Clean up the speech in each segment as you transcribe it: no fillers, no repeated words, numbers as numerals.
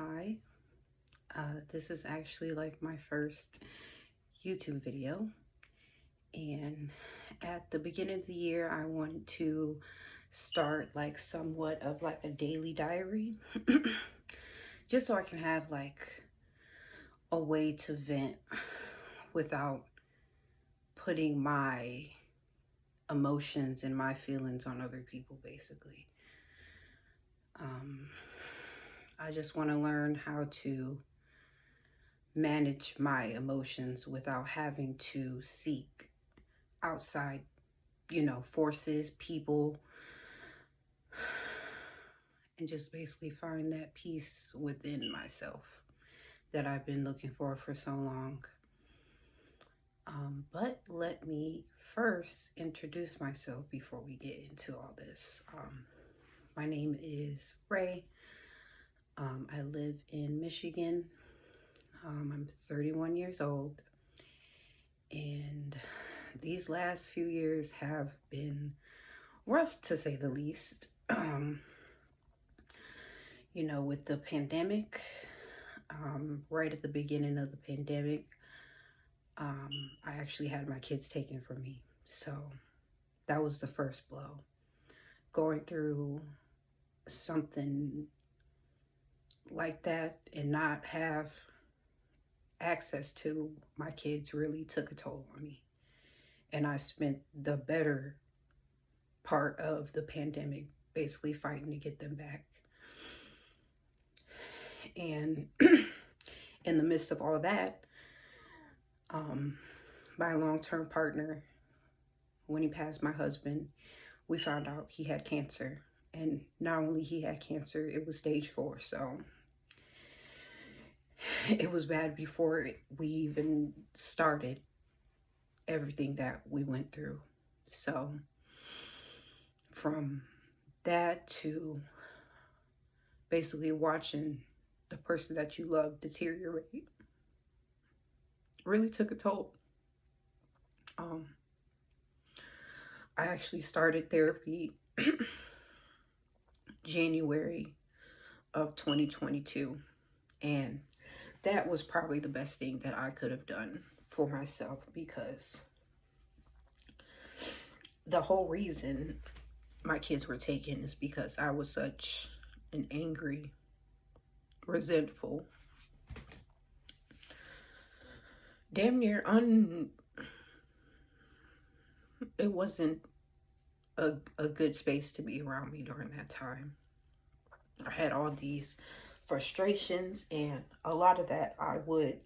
Hi. This is actually like my first YouTube video. And at the beginning of the year, I wanted to start like somewhat of like a daily diary, just so I can have like a way to vent without putting my emotions and my feelings on other people, basically. Um, I just want to learn how to manage my emotions without having to seek outside, forces, people, and just basically find that peace within myself that I've been looking for so long. But let me first introduce myself before we get into all this. My name is Ray. I live in Michigan. I'm 31 years old, and these last few years have been rough to say the least. With the pandemic, right at the beginning of the pandemic, I actually had my kids taken from me. So that was the first blow. Going through something like that and not have access to my kids really took a toll on me. And I spent the better part of the pandemic basically fighting to get them back. And in the midst of all that, my long-term partner, when he passed, my husband, we found out he had cancer. And not only he had cancer, it was stage 4. So it was bad before we even started everything that we went through. So from that to basically watching the person that you love deteriorate really took a toll. I actually started therapy January of 2022, and that was probably the best thing that I could have done for myself, because the whole reason my kids were taken is because I was such an angry, resentful, damn near it wasn't a good space to be around me during that time. I had all these frustrations, and a lot of that I would,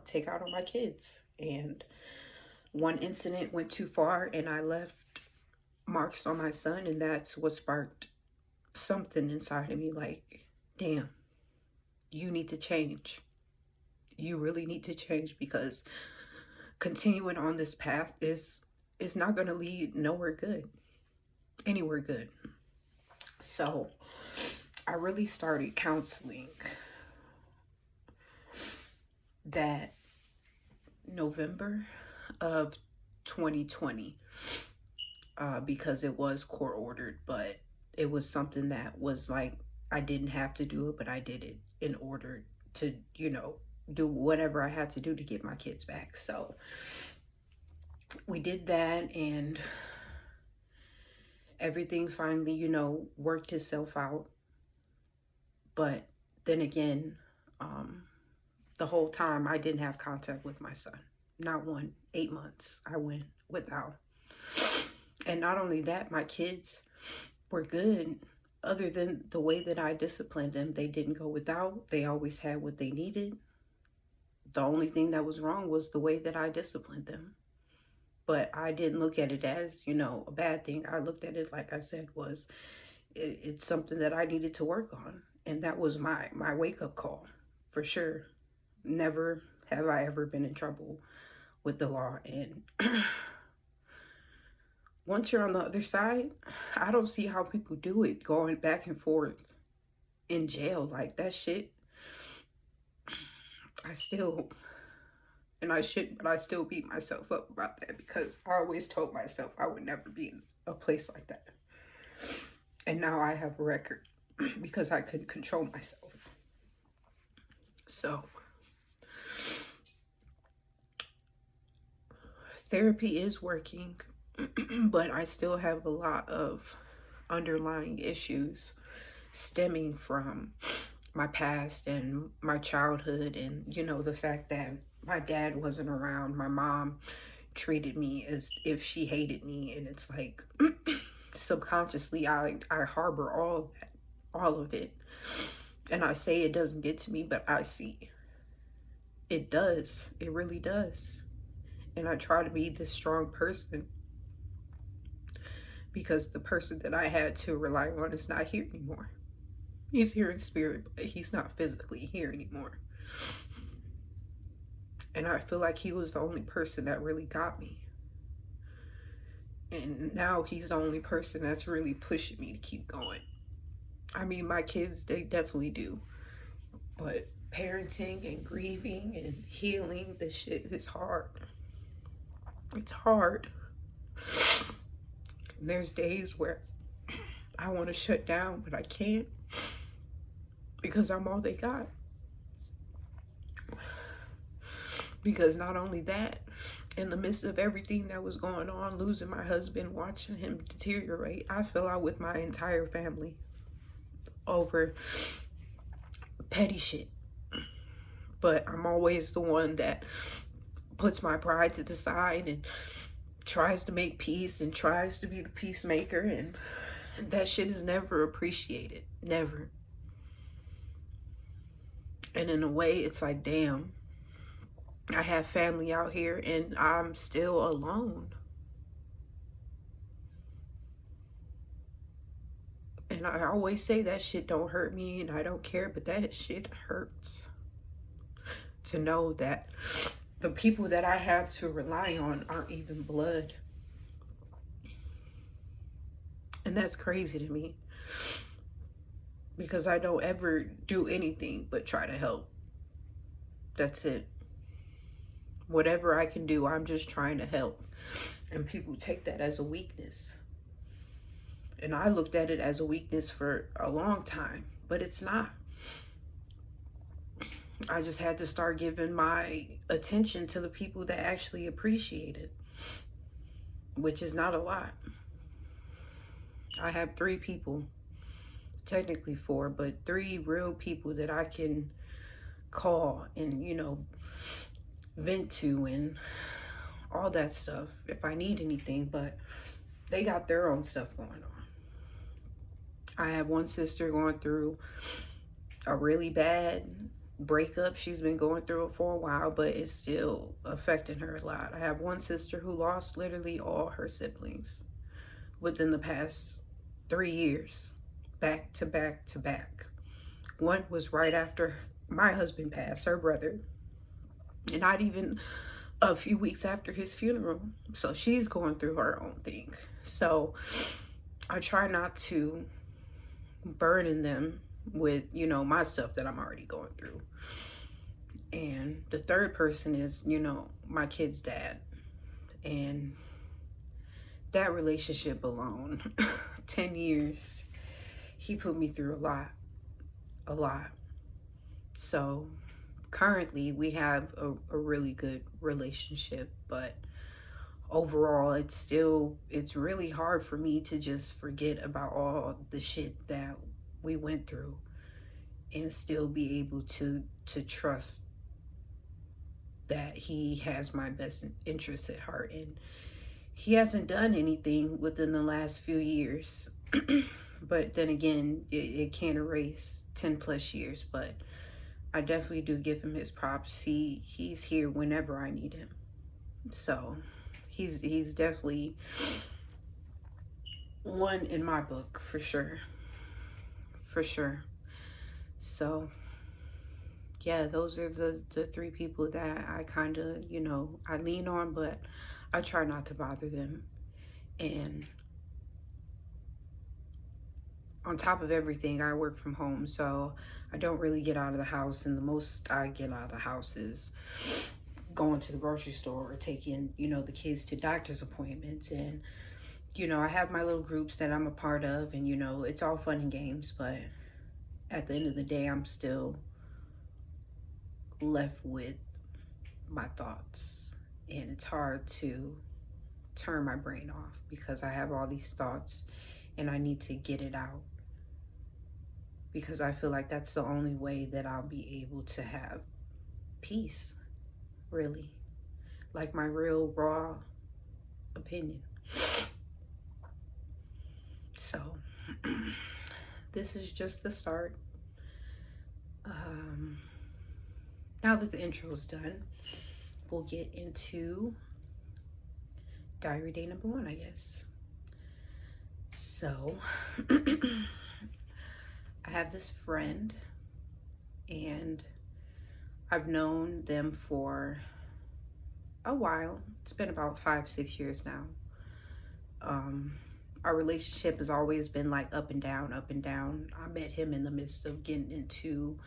take out on my kids. And one incident went too far, and I left marks on my son, and that's what sparked something inside of me like, damn, you need to change. You really need to change, because continuing on this path is not going to lead anywhere good. So I really started counseling that November of 2020, because it was court ordered, but it was something that was like, I didn't have to do it, but I did it in order to, do whatever I had to do to get my kids back. So we did that, and everything finally, worked itself out. But then again, the whole time I didn't have contact with my son. Not 8 months I went without. And not only that, my kids were good. Other than the way that I disciplined them, they didn't go without. They always had what they needed. The only thing that was wrong was the way that I disciplined them. But I didn't look at it as, a bad thing. I looked at it, like I said, it's something that I needed to work on. And that was my wake-up call, for sure. Never have I ever been in trouble with the law. And once you're on the other side, I don't see how people do it, going back and forth in jail. Like, that shit, I still beat myself up about that, because I always told myself I would never be in a place like that. And now I have a record because I couldn't control myself. So therapy is working, but I still have a lot of underlying issues stemming from my past and my childhood, and the fact that my dad wasn't around. My mom treated me as if she hated me, and it's like subconsciously I harbor all of it. And I say it doesn't get to me, but I see it does. It really does. And I try to be this strong person because the person that I had to rely on is not here anymore. He's here in spirit, but he's not physically here anymore. And I feel like he was the only person that really got me. And now he's the only person that's really pushing me to keep going. I mean, my kids, they definitely do. But parenting and grieving and healing, this shit is hard. It's hard. There's days where I want to shut down, but I can't because I'm all they got. Because not only that, in the midst of everything that was going on, losing my husband, watching him deteriorate, I fell out with my entire family over petty shit. But I'm always the one that puts my pride to the side and tries to make peace and tries to be the peacemaker, and that shit is never appreciated. Never. And in a way, it's like, damn, I have family out here and I'm still alone. And I always say that shit don't hurt me and I don't care, but that shit hurts. To know that the people that I have to rely on aren't even blood. And that's crazy to me. Because I don't ever do anything but try to help. That's it. Whatever I can do, I'm just trying to help. And people take that as a weakness. And I looked at it as a weakness for a long time, but it's not. I just had to start giving my attention to the people that actually appreciate it, which is not a lot. I have 3 people, technically 4, but 3 real people that I can call and, vent to and all that stuff if I need anything, but they got their own stuff going on. I have one sister going through a really bad breakup. She's been going through it for a while, but it's still affecting her a lot. I have one sister who lost literally all her siblings within the past 3 years, back to back to back. One was right after my husband passed, her brother, and not even a few weeks after his funeral. So she's going through her own thing. So I try not to burden them with, my stuff that I'm already going through. And the third person is, my kid's dad. And that relationship alone, 10 years, he put me through a lot. So currently we have a really good relationship, but overall it's really hard for me to just forget about all the shit that we went through and still be able to trust that he has my best interests at heart. And he hasn't done anything within the last few years. But then again, it can't erase 10 plus years, but I definitely do give him his props. He's here whenever I need him. So he's definitely one in my book, for sure. For sure. So yeah, those are the 3 people that I kind of, I lean on, but I try not to bother them. And on top of everything, I work from home, so I don't really get out of the house, and the most I get out of the house is going to the grocery store or taking, the kids to doctor's appointments. And, I have my little groups that I'm a part of, and, it's all fun and games, but at the end of the day, I'm still left with my thoughts, and it's hard to turn my brain off because I have all these thoughts and I need to get it out, because I feel like that's the only way that I'll be able to have peace, really. Like my real raw opinion. So, this is just the start. Now that the intro is done, we'll get into diary day number 1, I guess. So, I have this friend, and I've known them for a while. It's been about 5-6 years now. Our relationship has always been like up and down, up and down. I met him in the midst of getting into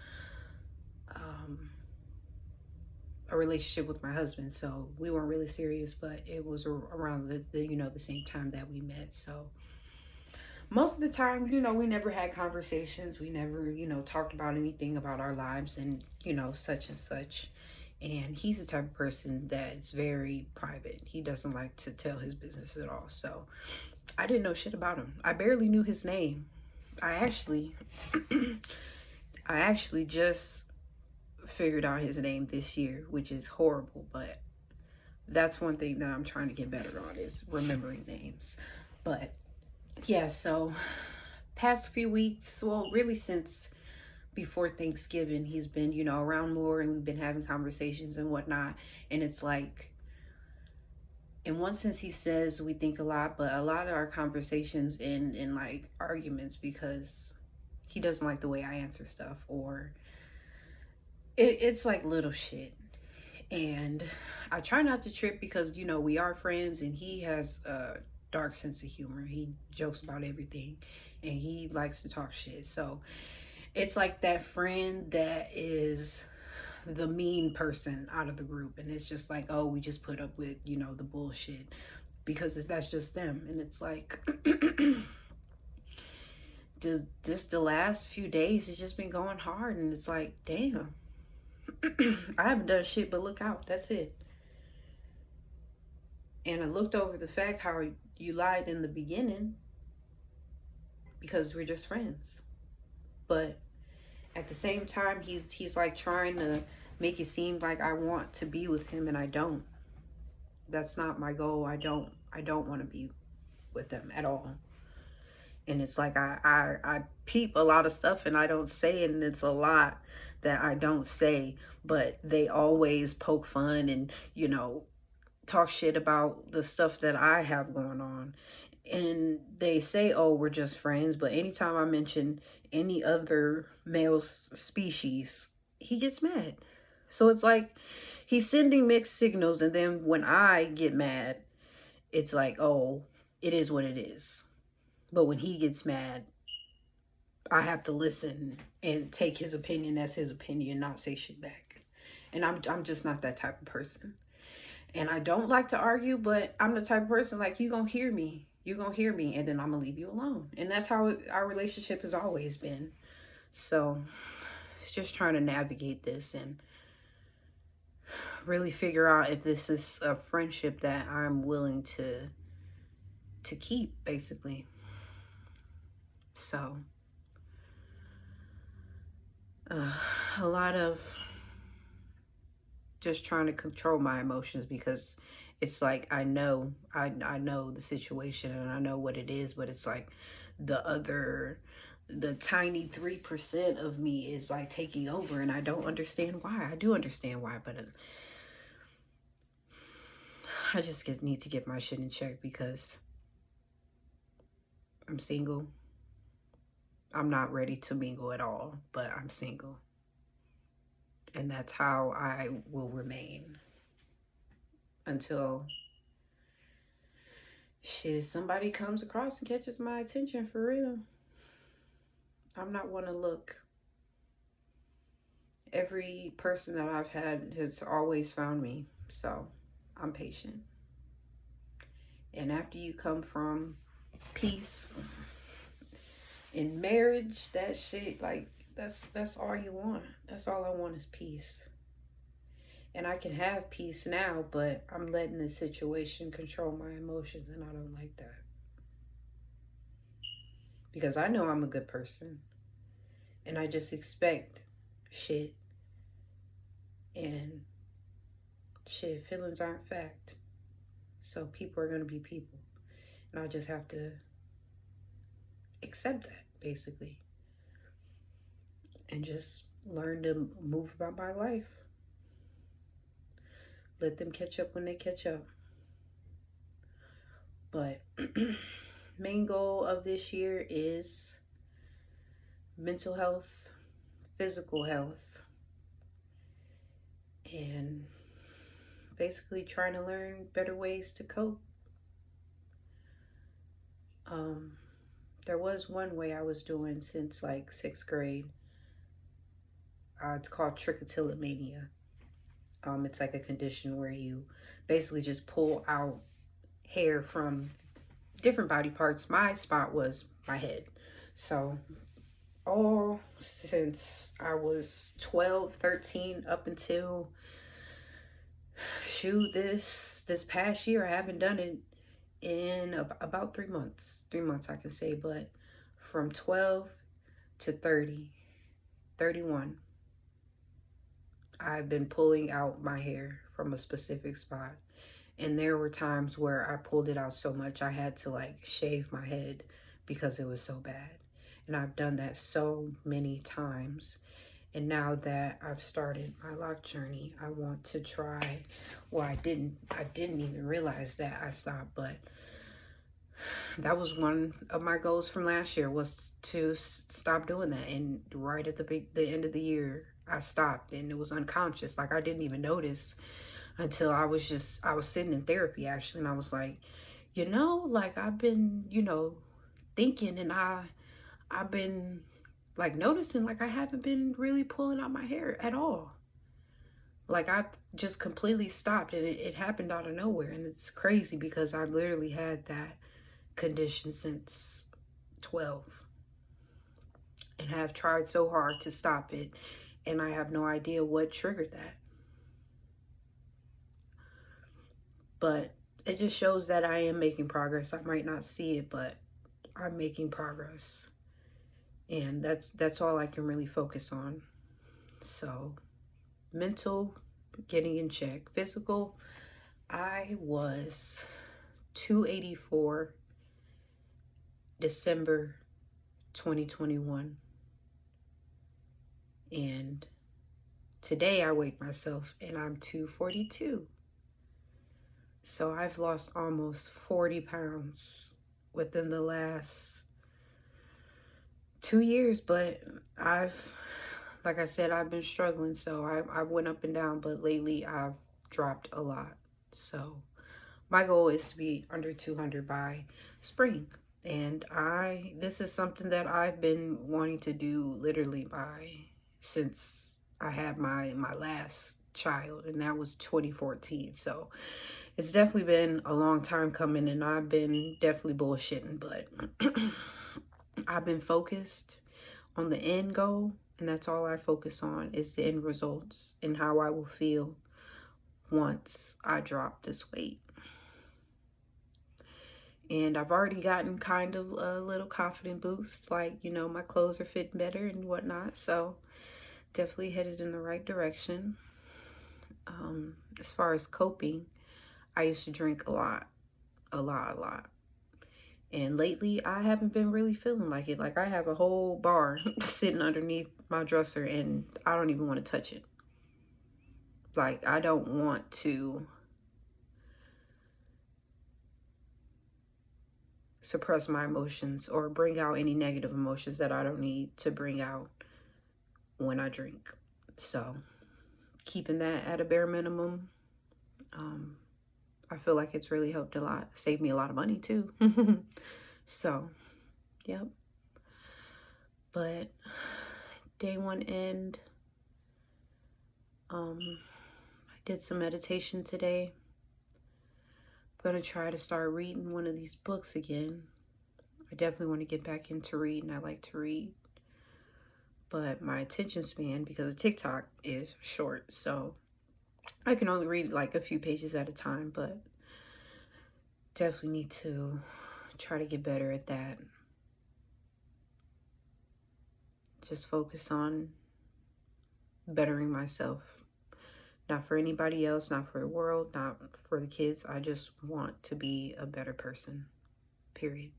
a relationship with my husband, so we weren't really serious, but it was around the same time that we met. So most of the time, we never had conversations. We never, talked about anything about our lives and, such and such. And he's the type of person that is very private. He doesn't like to tell his business at all. So I didn't know shit about him. I barely knew his name. I actually just figured out his name this year, which is horrible, but that's one thing that I'm trying to get better on, is remembering names. But yeah, so past few weeks, well, really since before Thanksgiving, he's been, around more, and we've been having conversations and whatnot. And it's like, in one sense, he says we think a lot, but a lot of our conversations in like arguments, because he doesn't like the way I answer stuff, or it's like little shit. And I try not to trip because, we are friends, and he has a dark sense of humor. He jokes about everything, and he likes to talk shit. So it's like that friend that is the mean person out of the group, and it's just like, oh, we just put up with, the bullshit because that's just them. And it's like, the last few days, it's just been going hard, and it's like, damn. I haven't done shit but look out. That's it. And I looked over the fact how you lied in the beginning because we're just friends. But at the same time, he's like trying to make it seem like I want to be with him, and I don't. That's not my goal. I don't want to be with them at all. And it's like I peep a lot of stuff and I don't say it, and it's a lot that I don't say, but they always poke fun and, talk shit about the stuff that I have going on. And they say, oh, we're just friends, but anytime I mention any other male species, he gets mad. So it's like he's sending mixed signals, and then when I get mad, it's like, oh, it is what it is. But when he gets mad, I have to listen and take his opinion as his opinion, not say shit back. And I'm just not that type of person. And I don't like to argue, but I'm the type of person, like, you're going to hear me, and then I'm going to leave you alone. And that's how our relationship has always been. So it's just trying to navigate this and really figure out if this is a friendship that I'm willing to keep, basically. So a lot of just trying to control my emotions, because it's like I know the situation and I know what it is, but it's like the tiny 3% of me is like taking over, and I don't understand why. I do understand why, but I just need to get my shit in check, because I'm single. I'm not ready to mingle at all, but I'm single. And that's how I will remain until somebody comes across and catches my attention for real. I'm not one to look. Every person that I've had has always found me, so I'm patient. And after you come from peace in marriage, that shit, like, that's all you want. That's all I want is peace. And I can have peace now, but I'm letting the situation control my emotions, and I don't like that. Because I know I'm a good person, and I just expect shit. And shit, feelings aren't fact. So people are going to be people. And I just have to accept that, basically. And just learn to move about my life. Let them catch up when they catch up. But main goal of this year is mental health, physical health, and basically trying to learn better ways to cope. There was one way I was doing since like 6th grade. It's called trichotillomania. It's like a condition where you basically just pull out hair from different body parts. My spot was my head. So all since I was 12, 13 up until this past year, I haven't done it in about 3 months. 3 months I can say, but from 12 to 30, 31, I've been pulling out my hair from a specific spot. And there were times where I pulled it out so much I had to like shave my head because it was so bad. And I've done that so many times. And now that I've started my lock journey, I want to try. Well, I didn't even realize that I stopped, but that was one of my goals from last year, was to stop doing that. And right at the end of the year, I stopped, and it was unconscious. Like, I didn't even notice until I was sitting in therapy actually, and I was like, like I've been, thinking, and I've been like noticing like I haven't been really pulling out my hair at all. Like, I've just completely stopped, and it happened out of nowhere. And it's crazy because I've literally had that condition since 12 and have tried so hard to stop it, and I have no idea what triggered that. But it just shows that I am making progress. I might not see it, but I'm making progress. And that's all I can really focus on. So, mental, getting in check. Physical, I was 284 December 2021. And today I weighed myself and I'm 242. So I've lost almost 40 pounds within the last 2 years, but like I said, I've been struggling. So I went up and down, but lately I've dropped a lot. So my goal is to be under 200 by spring. And this is something that I've been wanting to do literally since I had my last child, and that was 2014. So it's definitely been a long time coming, and I've been definitely bullshitting, but I've been focused on the end goal, and that's all I focus on, is the end results and how I will feel once I drop this weight. And I've already gotten kind of a little confident boost, like, my clothes are fitting better and whatnot. So definitely headed in the right direction. As far as coping, I used to drink a lot. And lately, I haven't been really feeling like it. Like, I have a whole bar sitting underneath my dresser, and I don't even want to touch it. Like, I don't want to suppress my emotions or bring out any negative emotions that I don't need to bring out when I drink. So, keeping that at a bare minimum. I feel like it's really helped a lot. Saved me a lot of money too. So, yep. But day one end, I did some meditation today. I'm going to try to start reading one of these books again. I definitely want to get back into reading. I like to read. But my attention span, because of TikTok, is short. So I can only read like a few pages at a time, but definitely need to try to get better at that. Just focus on bettering myself. Not for anybody else, not for the world, not for the kids. I just want to be a better person, period.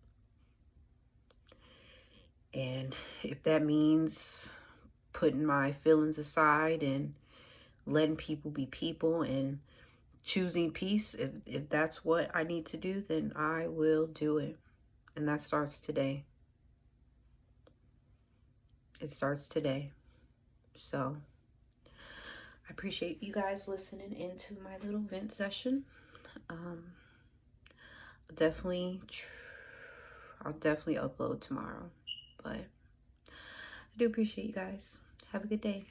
And if that means putting my feelings aside and letting people be people and choosing peace, if that's what I need to do, then I will do it. And that starts today. It starts today. So I appreciate you guys listening into my little vent session. I'll definitely upload tomorrow, but I do appreciate you guys. Have a good day.